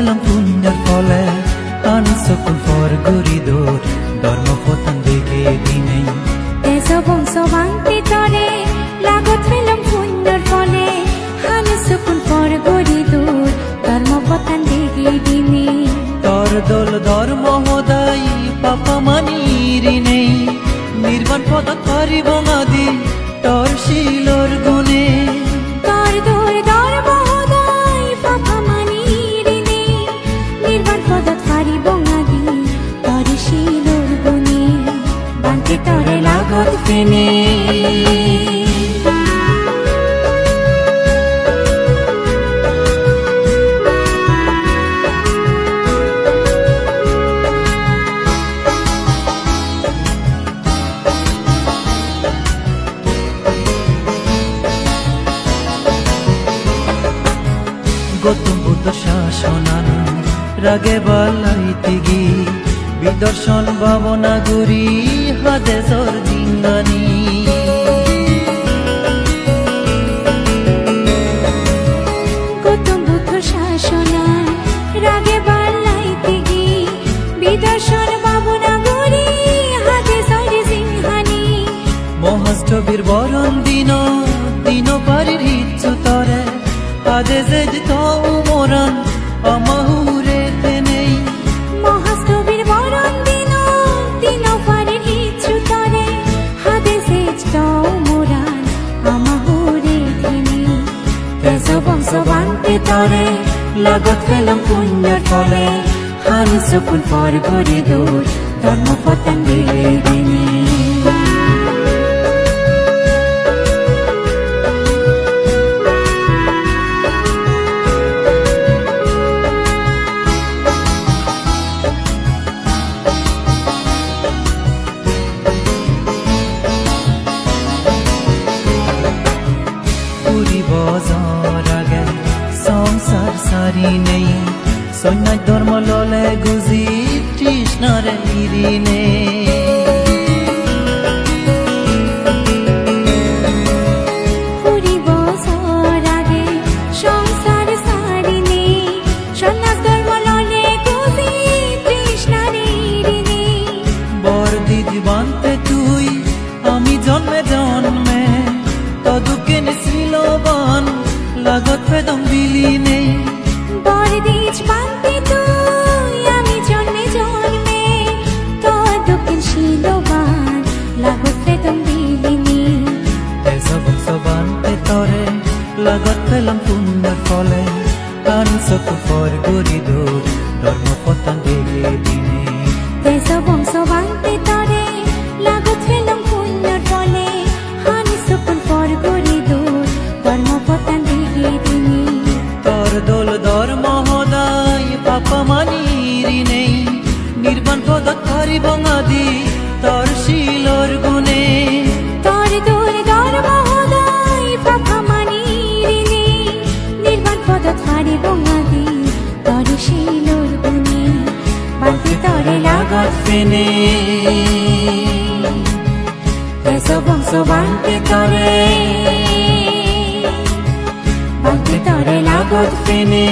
felam punyar fole ansukun for guridor dharma potan dege dinei eso bongso bangti tore lagot felam punyar fole ansukun for guridor dharma potan dege dinei tor dol dharma hodai papa maniri nei nirvan podan karibo ngadi tor shilor gune tor dol dharma hodai papa maniri nei nirvan podan karibo ngadi tor shilor gune bangti tore lagot fene Gautam Buddha শাসনান রাগে বালাইতিগি বিদর্শন ভাবনা গুরি হাদেজর জিঙ্গানি গৌতম বুদ্ধ শাসনান রাগে বালাইতিগি বিদর্শন ভাবনা গুরি হাদেজর জিঙ্গানি মহাষ্টবীর বরণ দিন দিন পারির হিচ্ছু তরে আদে যেত মোরান আমাহুরে নেই মহাষ্টবীর বরণ দিন দিন পারির হিচ্ছু তরে হাদে যেত মোরান আমাহুরে নেই তেজ বংশ বান্তে তরে লাগত ফেলাম পুণ্যর ফলে হানসকুন পর গড়ে দূর ধর্ম পতন দিলে দিনে সংসার সারি নেই সৈন্য ধর্ম ললে গুজি তৃষ্ণার ইরি নেই বরদিদি বানতে তুই আমি জন্মে জন্মে তদুকে নিছিল বান লাগত ফেদম বিলি নেই বরদিজ বানতে তুই আমি জন্মে জন্মে তদুকে নিছিল বান লাগত ফেদম বিলি নেই এসব বানতে তরে লাগত ফেলাম পুণ্যর ফলে আনসক ফর গরি দূর ধর্ম পতন দিলে দিনে এসব বানতে তরে লাগত ফেলাম পুণ্যর ফলে আনসক ফর গরি দূর ধর্ম পতন দিলে দিনে তোর দোল ধর্ম হদাই পাপা মানিরি নেই নির্বাণ পদ করিব আদি তোর শিলর গুণে তোর দোল ধর্ম হদাই পাপা মানিরি নেই নির্বাণ পদ করিব আদি তোর শিলর গুণে বান্তি তরে লাগত ফেনে এসব বান্তি তরে বান্তি তরে লাগত ফেনে